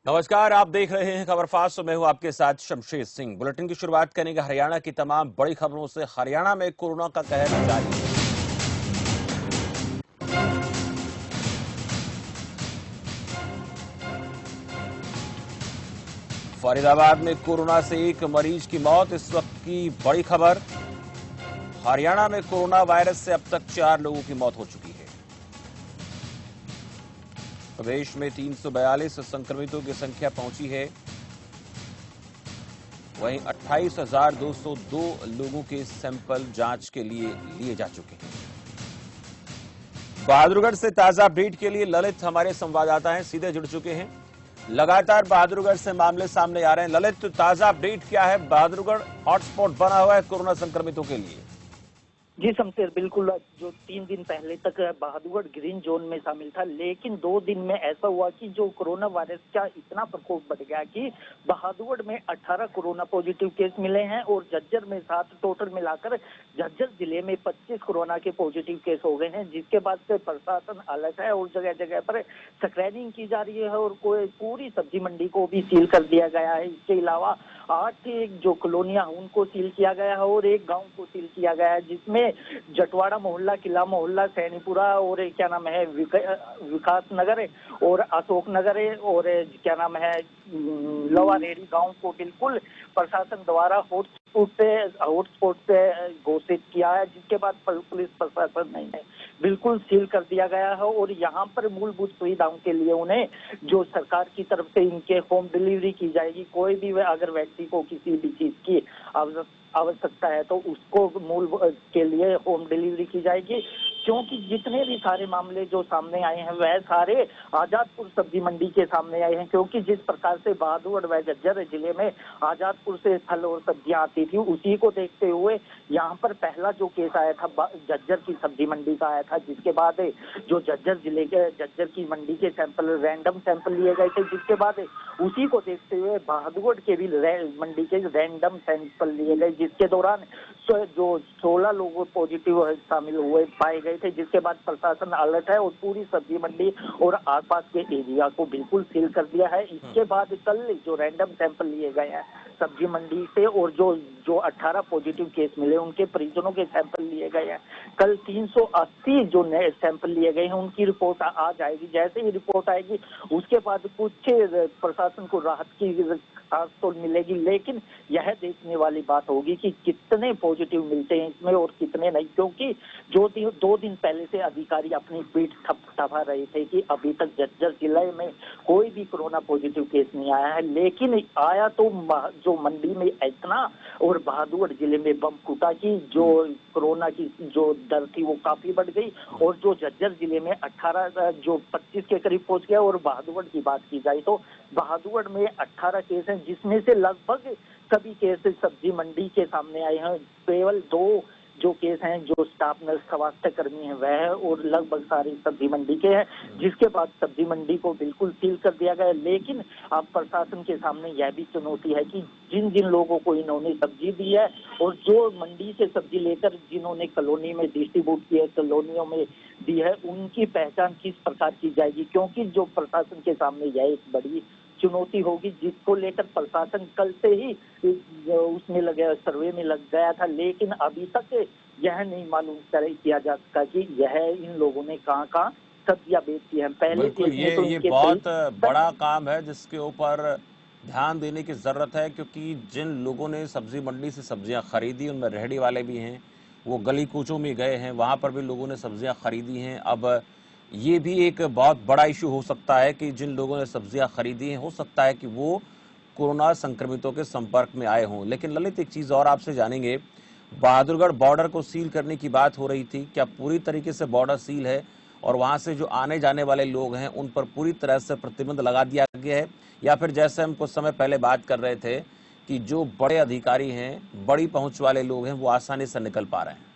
नमस्कार, आप देख रहे हैं खबर फास्ट। मैं हूं आपके साथ शमशेर सिंह। बुलेटिन की शुरुआत करेंगे हरियाणा की तमाम बड़ी खबरों से। हरियाणा में कोरोना का कहर जारी है। फरीदाबाद में कोरोना से एक मरीज की मौत, इस वक्त की बड़ी खबर। हरियाणा में कोरोना वायरस से अब तक 4 लोगों की मौत हो चुकी है। प्रदेश में 342 संक्रमितों की संख्या पहुंची है। वहीं 28,202 लोगों के सैंपल जांच के लिए लिए जा चुके हैं। बहादुरगढ़ से ताजा अपडेट के लिए ललित हमारे संवाददाता हैं, सीधे जुड़ चुके हैं। लगातार बहादुरगढ़ से मामले सामने आ रहे हैं। ललित, ताजा अपडेट क्या है? बहादुरगढ़ हॉटस्पॉट बना हुआ है कोरोना संक्रमितों के लिए। जी शमशेर, बिल्कुल। जो 3 दिन पहले तक बहादुरगढ़ ग्रीन जोन में शामिल था, लेकिन 2 दिन में ऐसा हुआ कि जो कोरोना वायरस का इतना प्रकोप बढ़ गया कि बहादुरगढ़ में 18 कोरोना पॉजिटिव केस मिले हैं और झज्जर में 7, टोटल मिलाकर झज्जर जिले में 25 कोरोना के पॉजिटिव केस हो गए हैं। जिसके बाद से प्रशासन अलर्ट है और जगह जगह पर स्क्रीनिंग की जा रही है और कोई पूरी सब्जी मंडी को भी सील कर दिया गया है। इसके अलावा 8 जो कॉलोनियां उनको सील किया गया है और एक गांव को सील किया गया है, जिसमें जटवाड़ा मोहल्ला, किला मोहल्ला, सैनीपुरा और क्या नाम है विकास नगर और अशोक नगर और क्या नाम है लोवा रेडी गांव को बिल्कुल प्रशासन द्वारा हॉटस्पॉट से घोषित किया है। जिसके बाद पुलिस प्रशासन ने बिल्कुल सील कर दिया गया है और यहाँ पर मूलभूत सुविधाओं के लिए उन्हें जो सरकार की तरफ से इनके होम डिलीवरी की जाएगी। कोई भी अगर व्यक्ति को किसी भी चीज की आवश्यकता है तो उसको मूल के लिए होम डिलीवरी की जाएगी। क्योंकि जितने भी सारे मामले जो सामने आए हैं वह सारे आजादपुर सब्जी मंडी के सामने आए हैं, क्योंकि जिस प्रकार से बहादुरगढ़ व झज्जर जिले में आजादपुर से फल और सब्जियां आती थी, उसी को देखते हुए यहाँ पर पहला जो केस आया था झज्जर की सब्जी मंडी का आया था। जिसके बाद जो झज्जर जिले के झज्जर की मंडी के सैंपल, रैंडम सैंपल लिए गए थे। जिसके बाद उसी को देखते हुए बहादुरगढ़ के भी मंडी के रैंडम सैंपल लिए गए, जिसके दौरान जो 16 लोग पॉजिटिव शामिल हुए पाए गए थे। जिसके बाद प्रशासन अलर्ट है और पूरी सब्जी मंडी और आसपास के एरिया को बिल्कुल सील कर दिया है। इसके बाद कल जो रैंडम सैंपल लिए गए हैं सब्जी मंडी से और जो 18 पॉजिटिव केस मिले उनके परिजनों के सैंपल लिए गए हैं। कल 380 जो नए सैंपल लिए गए हैं उनकी रिपोर्ट आ जाएगी। जैसे ही रिपोर्ट आएगी उसके बाद कुछ प्रशासन को राहत की खास तो मिलेगी, लेकिन यह देखने वाली बात होगी कि कितने पॉजिटिव मिलते हैं इसमें और कितने नहीं। क्योंकि जो 2 दिन पहले से अधिकारी अपनी पीठ थपथपा रहे थे कि अभी तक झज्जर जिले में कोई भी कोरोना पॉजिटिव केस नहीं आया है, लेकिन आया तो जो मंडी में इतना और बहादुरगढ़ जिले में बम फूटा कि जो कोरोना की जो दर थी वो काफी बढ़ गई और जो झज्जर जिले में 25 के करीब पहुंच गया। और बहादुरगढ़ की बात की जाए तो बहादुरगढ़ में 18 केस हैं, जिसमें से लगभग सभी केस सब्जी मंडी के सामने आए हैं। केवल 2 जो केस हैं जो स्टाफ नर्स स्वास्थ्य कर्मी है वह है और लगभग सारी सब्जी मंडी के हैं। जिसके बाद सब्जी मंडी को बिल्कुल सील कर दिया गया। लेकिन अब प्रशासन के सामने यह भी चुनौती है कि जिन जिन लोगों को इन्होंने सब्जी दी है और जो मंडी से सब्जी लेकर जिन्होंने कॉलोनी में डिस्ट्रीब्यूट किया, कॉलोनियों में दी है, उनकी पहचान किस प्रकार की जाएगी। क्योंकि जो प्रशासन के सामने यह एक बड़ी चुनौती होगी, जिसको लेकर प्रशासन कल से ही उसमें सर्वे में लग गया था। लेकिन अभी तक यह नहीं मालूम किया जा सका कि यह इन लोगों ने कहाँ सब्जियां बेचती हैं। पहले बिल्कुल, ये बहुत बड़ा काम है जिसके ऊपर ध्यान देने की जरूरत है, क्योंकि जिन लोगों ने सब्जी मंडी से सब्जियां खरीदी उनमें रेहड़ी वाले भी हैं, वो गली कूचों में गए हैं, वहां पर भी लोगों ने सब्जियां खरीदी हैं। अब ये भी एक बहुत बड़ा इशू हो सकता है कि जिन लोगों ने सब्जियां खरीदी हैं हो सकता है कि वो कोरोना संक्रमितों के संपर्क में आए हों। लेकिन ललित, एक चीज और आपसे जानेंगे, बहादुरगढ़ बॉर्डर को सील करने की बात हो रही थी, क्या पूरी तरीके से बॉर्डर सील है और वहां से जो आने जाने वाले लोग हैं उन पर पूरी तरह से प्रतिबंध लगा दिया गया है, या फिर जैसे हम कुछ समय पहले बात कर रहे थे कि जो बड़े अधिकारी हैं, बड़ी पहुंच वाले लोग हैं, वो आसानी से निकल पा रहे हैं?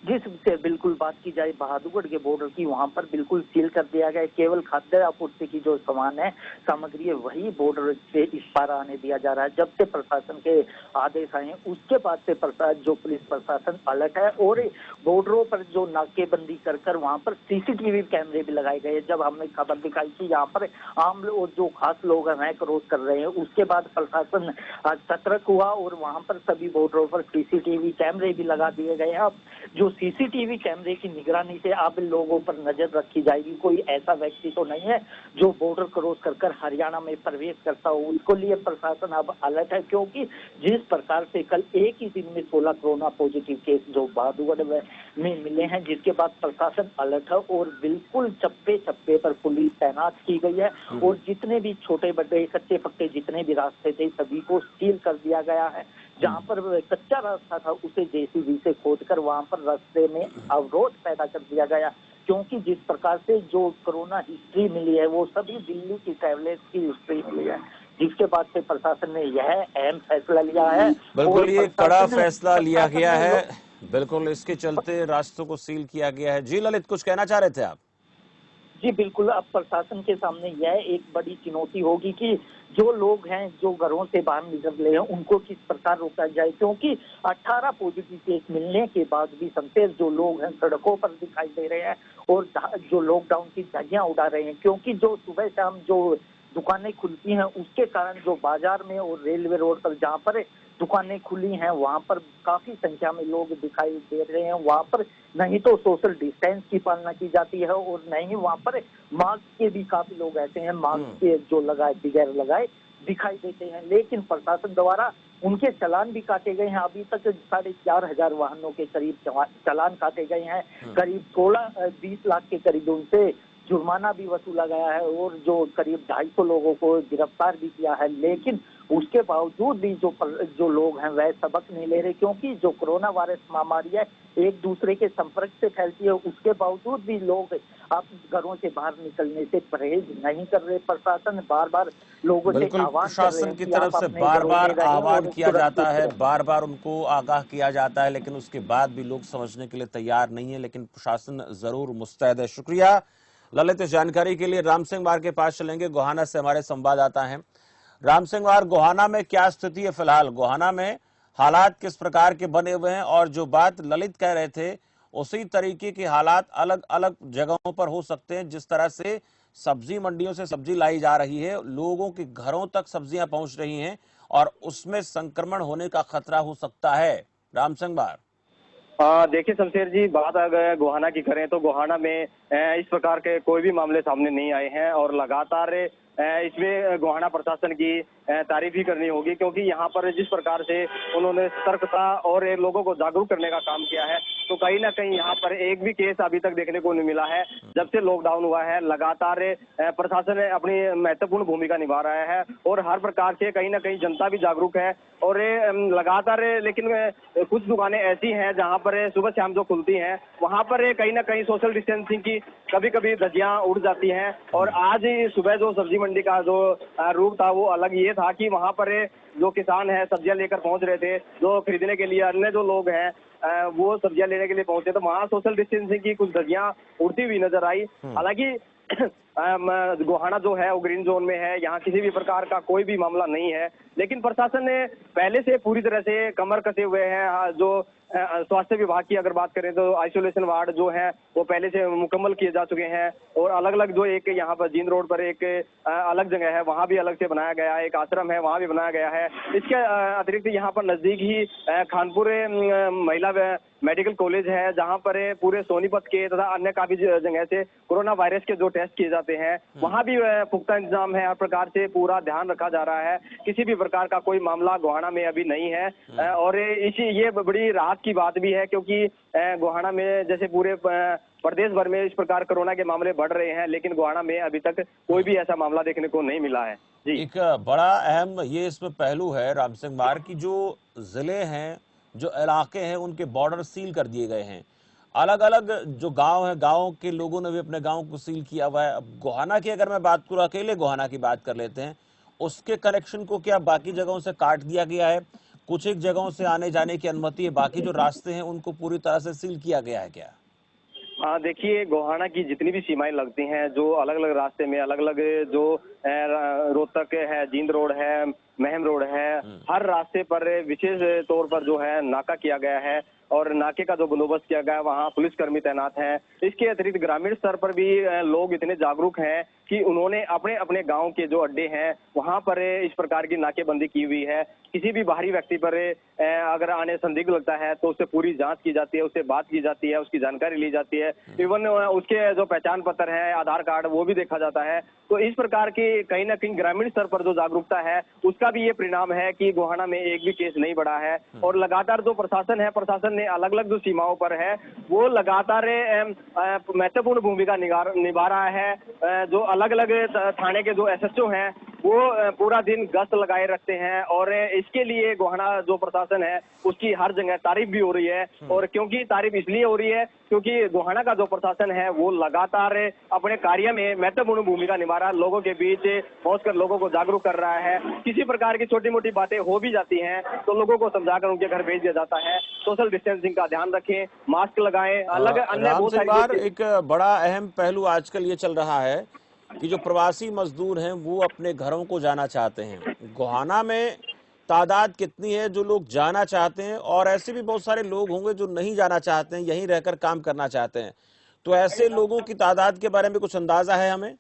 जी, सबसे बिल्कुल बात की जाए बहादुरगढ़ के बॉर्डर की, वहाँ पर बिल्कुल सील कर दिया गया है। केवल खाद्य आपूर्ति की जो सामान है, सामग्री है, वही बॉर्डर से इस पार आने दिया जा रहा है। जब से प्रशासन के आदेश आए हैं, उसके बाद से जो पुलिस प्रशासन अलर्ट है और बॉर्डरों पर जो नाकेबंदी कर कर वहाँ पर सीसीटीवी कैमरे भी लगाए गए। जब हमने खबर दिखाई कि यहाँ पर आम लोग, जो खास लोग हैं, क्रॉस कर रहे हैं, उसके बाद प्रशासन सतर्क हुआ और वहाँ पर सभी बॉर्डरों पर सीसीटीवी कैमरे भी लगा दिए गए हैं। अब जो सीसीटीवी कैमरे की निगरानी से अब लोगों पर नजर रखी जाएगी। कोई ऐसा व्यक्ति तो नहीं है जो बॉर्डर क्रॉस कर कर हरियाणा में प्रवेश करता हो। उसको लिए प्रशासन अब अलर्ट है, क्योंकि जिस प्रकार से कल एक ही दिन में 16 कोरोना पॉजिटिव केस जो बहादुरगढ़ में मिले हैं, जिसके बाद प्रशासन अलर्ट है और बिल्कुल चप्पे चप्पे पर पुलिस तैनात की गई है और जितने भी छोटे बड़े कच्चे पक्के जितने भी रास्ते थे सभी को सील कर दिया गया है। जहां पर कच्चा रास्ता था उसे जेसीबी से खोदकर वहां पर रास्ते में अवरोध पैदा कर दिया गया, क्योंकि जिस प्रकार से जो कोरोना हिस्ट्री मिली है वो सभी दिल्ली की ट्रैवलर्स की हिस्ट्री मिली है, जिसके बाद से प्रशासन ने यह अहम फैसला लिया है। बिल्कुल, ये कड़ा फैसला लिया गया है। प्रशासन बिल्कुल, इसके चलते रास्तों को सील किया गया है। जी ललित, कुछ कहना चाह रहे थे आप? जी बिल्कुल, अब प्रशासन के सामने यह एक बड़ी चुनौती होगी कि जो लोग हैं जो घरों से बाहर निकल रहे हैं उनको किस प्रकार रोका जाए, क्योंकि 18 पॉजिटिव केस मिलने के बाद भी संतेर जो लोग हैं सड़कों पर दिखाई दे रहे हैं और जो लॉकडाउन की धज्जियां उड़ा रहे हैं, क्योंकि जो सुबह शाम जो दुकानें खुलती हैं उसके कारण जो बाजार में और रेलवे रोड पर जहाँ पर दुकानें खुली हैं वहां पर काफी संख्या में लोग दिखाई दे रहे हैं। वहां पर नहीं तो सोशल डिस्टेंस की पालना की जाती है और नहीं वहां पर मास्क के भी काफी लोग ऐसे हैं मास्क के जो लगाए बगैर लगाए दिखाई देते हैं, लेकिन प्रशासन द्वारा उनके चालान भी काटे गए हैं। अभी तक 4,500 वाहनों के करीब चालान काटे गए हैं। करीब 16-20 लाख के करीब उनसे जुर्माना भी वसूला गया है और जो करीब 250 लोगों को गिरफ्तार भी किया है, लेकिन उसके बावजूद भी जो लोग हैं वह सबक नहीं ले रहे, क्योंकि जो कोरोना वायरस महामारी है एक दूसरे के संपर्क से फैलती है। उसके बावजूद भी लोग अब घरों से बाहर निकलने से परहेज नहीं कर रहे। प्रशासन बार बार लोगों से बिल्कुल, आह्वान कर रहे प्रशासन हैं की कि तरफ आप से अपने बार घरों बार में रहें आह्वान और किया जाता सुरक्षित है, रहें। बार बार उनको आगाह किया जाता है, लेकिन उसके बाद भी लोग समझने के लिए तैयार नहीं है। लेकिन प्रशासन जरूर मुस्तैद है। शुक्रिया ललित इस जानकारी के लिए। राम सिंह मार के पास चलेंगे, गोहाना से हमारे संवाददाता हैं। राम सिंह मार, गोहाना में क्या स्थिति है फिलहाल? गोहाना में हालात किस प्रकार के बने हुए हैं? और जो बात ललित कह रहे थे उसी तरीके के हालात अलग अलग जगहों पर हो सकते हैं। जिस तरह से सब्जी मंडियों से सब्जी लाई जा रही है, लोगों के घरों तक सब्जियां पहुंच रही हैं और उसमें संक्रमण होने का खतरा हो सकता है। राम सिंह बार। देखिए शमशेर जी, बात अगर गोहाना की करें तो गोहाना में इस प्रकार के कोई भी मामले सामने नहीं आए हैं और लगातार इसमें गोहाना प्रशासन की तारीफ ही करनी होगी, क्योंकि यहाँ पर जिस प्रकार से उन्होंने सतर्कता और लोगों को जागरूक करने का काम किया है, तो कहीं ना कहीं यहाँ पर एक भी केस अभी तक देखने को नहीं मिला है। जब से लॉकडाउन हुआ है लगातार प्रशासन अपनी महत्वपूर्ण भूमिका निभा रहा है और हर प्रकार से कहीं ना कहीं जनता भी जागरूक है और लगातार, लेकिन कुछ दुकानें ऐसी हैं जहां पर सुबह शाम जो खुलती हैं वहां पर कहीं ना कहीं सोशल डिस्टेंसिंग की कभी कभी धज्जियां उड़ जाती हैं। और आज सुबह जो सब्जी मंडी का जो रूट था वो अलग ये था कि वहां पर जो किसान है सब्जियां लेकर पहुंच रहे थे, जो खरीदने के लिए अन्य जो लोग हैं वो सब्जियां लेने के लिए पहुंचे, तो वहां सोशल डिस्टेंसिंग की कुछ धज्जियां उड़ती हुई नजर आई। हालांकि गोहाना जो है वो ग्रीन जोन में है, यहाँ किसी भी प्रकार का कोई भी मामला नहीं है, लेकिन प्रशासन ने पहले से पूरी तरह से कमर कसे हुए हैं। जो स्वास्थ्य विभाग की अगर बात करें तो आइसोलेशन वार्ड जो है वो पहले से मुकम्मल किए जा चुके हैं और अलग अलग जो एक यहाँ पर जींद रोड पर एक अलग जगह है वहाँ भी अलग से बनाया गया है, एक आश्रम है वहाँ भी बनाया गया है। इसके अतिरिक्त यहाँ पर नजदीक ही खानपुर महिला मेडिकल कॉलेज है, जहां पर पूरे सोनीपत के तथा अन्य काफी जगह से कोरोना वायरस के जो टेस्ट किए जाते हैं वहां भी पुख्ता इंतजाम है। हर प्रकार से पूरा ध्यान रखा जा रहा है, किसी भी प्रकार का कोई मामला गोहाना में अभी नहीं है। और ये बड़ी राहत की बात भी है, क्योंकि गोहाना में जैसे पूरे प्रदेश भर में इस प्रकार कोरोना के मामले बढ़ रहे हैं, लेकिन गोहाना में अभी तक कोई भी ऐसा मामला देखने को नहीं मिला है। जी, एक बड़ा अहम ये इसमें पहलू है राम सिंह मार की, जो जिले हैं, जो इलाके हैं, उनके बॉर्डर सील कर दिए गए हैं। अलग अलग जो गांव है, गांव के लोगों ने भी अपने गांव को सील किया हुआ है। अब गोहाना की अगर मैं बात करूं, अकेले गोहाना की बात कर लेते हैं, उसके कनेक्शन को क्या बाकी जगहों से काट दिया गया है? कुछ एक जगहों से आने जाने की अनुमति है, बाकी जो रास्ते हैं उनको पूरी तरह से सील किया गया है क्या? हाँ देखिए, गोहाना की जितनी भी सीमाएं लगती हैं, जो अलग अलग रास्ते में अलग अलग जो रोहतक है, जींद रोड है, महम रोड है, हर रास्ते पर विशेष तौर पर जो है नाका किया गया है और नाके का जो बंदोबस्त किया गया है, वहाँ पुलिसकर्मी तैनात हैं। इसके अतिरिक्त ग्रामीण स्तर पर भी लोग इतने जागरूक हैं कि उन्होंने अपने अपने गांव के जो अड्डे हैं वहां पर इस प्रकार की नाकेबंदी की हुई है। किसी भी बाहरी व्यक्ति पर अगर आने संदिग्ध लगता है तो उससे पूरी जांच की जाती है, उससे बात की जाती है, उसकी जानकारी ली जाती है। इवन उसके जो पहचान पत्र है, आधार कार्ड, वो भी देखा जाता है। तो इस प्रकार की कहीं ना कहीं ग्रामीण स्तर पर जो जागरूकता है उसका भी ये परिणाम है कि गोहाना में एक भी केस नहीं बढ़ा है। और लगातार जो प्रशासन है, प्रशासन ने अलग अलग जो सीमाओं पर है वो लगातार महत्वपूर्ण भूमिका निभा रहा है। जो अलग अलग थाने के जो एसएचओ हैं वो पूरा दिन गश्त लगाए रखते हैं और इसके लिए गोहाना जो प्रशासन है उसकी हर जगह तारीफ भी हो रही है। और क्योंकि तारीफ इसलिए हो रही है क्योंकि गोहाना का जो प्रशासन है वो लगातार अपने कार्य में महत्वपूर्ण भूमिका निभा रहा है, लोगों के बीच पहुंचकर लोगों को जागरूक कर रहा है। किसी प्रकार की छोटी मोटी बातें हो भी जाती हैं तो लोगों को समझाकर उनके घर भेज दिया जाता है। सोशल डिस्टेंसिंग का ध्यान रखें, मास्क लगाएं, अलग अन्य बहुत सारी। एक बड़ा अहम पहलू आजकल ये चल रहा है कि जो प्रवासी मजदूर हैं वो अपने घरों को जाना चाहते हैं। गोहाना में तादाद कितनी है जो लोग जाना चाहते हैं, और ऐसे भी बहुत सारे लोग होंगे जो नहीं जाना चाहते हैं, यहीं रहकर काम करना चाहते हैं, तो ऐसे लोगों की तादाद के बारे में कुछ अंदाजा है हमें?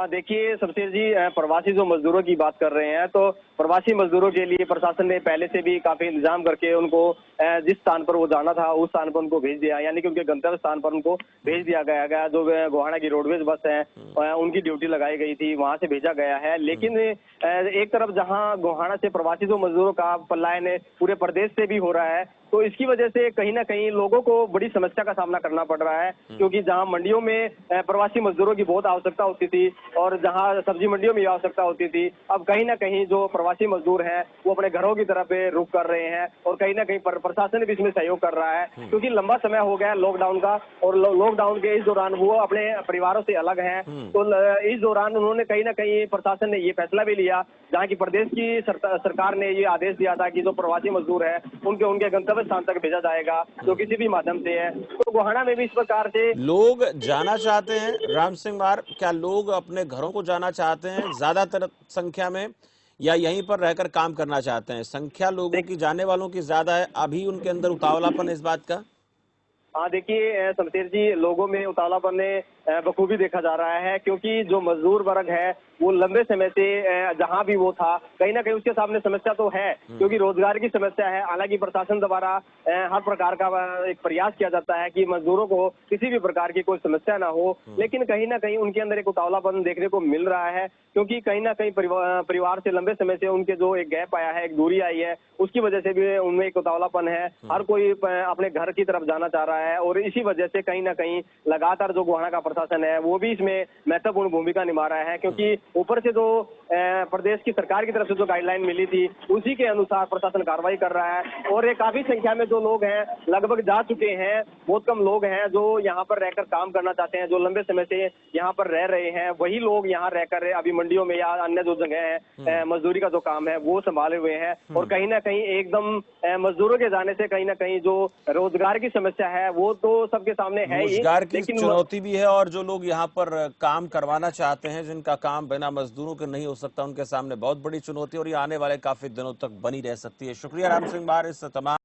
देखिए शमशेर जी, प्रवासी जो मजदूरों की बात कर रहे हैं तो प्रवासी मजदूरों के लिए प्रशासन ने पहले से भी काफी इंतजाम करके उनको जिस स्थान पर वो जाना था उस स्थान पर उनको भेज दिया, यानी कि उनके गंतव्य स्थान पर उनको भेज दिया गया। जो गोहाना की रोडवेज बस है उनकी ड्यूटी लगाई गई थी, वहां से भेजा गया है। लेकिन एक तरफ जहां गोहाना से प्रवासी जो मजदूरों का पलायन पूरे प्रदेश से भी हो रहा है तो इसकी वजह से कहीं ना कहीं लोगों को बड़ी समस्या का सामना करना पड़ रहा है। क्योंकि जहां मंडियों में प्रवासी मजदूरों की बहुत आवश्यकता होती थी और जहां सब्जी मंडियों में आवश्यकता होती थी, अब कहीं ना कहीं जो प्रवासी मजदूर हैं वो अपने घरों की तरफ रुख कर रहे हैं और कहीं ना कहीं प्रशासन भी इसमें सहयोग कर रहा है। क्योंकि लंबा समय हो गया लॉकडाउन का और लॉकडाउन के इस दौरान वो अपने परिवारों से अलग हैं। तो इस दौरान उन्होंने कहीं ना कहीं प्रशासन ने ये फैसला भी लिया, जहाँ की प्रदेश की सरकार ने ये आदेश दिया था कि जो प्रवासी मजदूर है उनके गंतव्य स्थान तक भेजा जाएगा, जो किसी भी माध्यम से है। तो गोहाना में भी इस प्रकार से लोग जाना चाहते हैं। राम सिंह मार, क्या लोग अपने घरों को जाना चाहते हैं ज्यादातर संख्या में, या यहीं पर रहकर काम करना चाहते हैं? संख्या लोगों की जाने वालों की ज्यादा है, अभी उनके अंदर उतावलापन है इस बात का? देखिए शमशेर जी, लोगों में उतावलापन बखूबी देखा जा रहा है। क्योंकि जो मजदूर वर्ग है वो लंबे समय से जहां भी वो था कहीं ना कहीं उसके सामने समस्या तो है, क्योंकि रोजगार की समस्या है। हालांकि प्रशासन द्वारा हर प्रकार का एक प्रयास किया जाता है कि मजदूरों को किसी भी प्रकार की कोई समस्या ना हो, लेकिन कहीं ना कहीं उनके अंदर एक उतावलापन देखने को मिल रहा है। क्योंकि कहीं ना कहीं परिवार से लंबे समय से उनके जो एक गैप आया है, एक दूरी आई है, उसकी वजह से भी उनमें एक उतावलापन है। हर कोई अपने घर की तरफ जाना चाह रहा है और इसी वजह से कहीं ना कहीं लगातार जो गोहाना का प्रशासन है वो भी इसमें महत्वपूर्ण भूमिका निभा रहा है। क्योंकि ऊपर से जो प्रदेश की सरकार की तरफ से जो गाइडलाइन मिली थी उसी के अनुसार प्रशासन कार्रवाई कर रहा है। और ये काफी संख्या में जो लोग हैं लगभग जा चुके हैं, बहुत कम लोग हैं जो यहाँ पर रहकर काम करना चाहते हैं, जो लंबे समय से यहाँ पर रह रहे हैं। वही लोग यहाँ रहकर अभी मंडियों में या अन्य जो जगह है मजदूरी का जो काम है वो संभाले हुए हैं। और कहीं ना कहीं एकदम मजदूरों के जाने से कहीं ना कहीं जो रोजगार की समस्या है वो तो सबके सामने है ही, रोजगार की लेकिन चुनौती भी है। और जो लोग यहाँ पर काम करवाना चाहते हैं, जिनका काम बिना मजदूरों के नहीं हो सकता, उनके सामने बहुत बड़ी चुनौती और ये आने वाले काफी दिनों तक बनी रह सकती है। शुक्रिया राम सिंह मार इस तमाम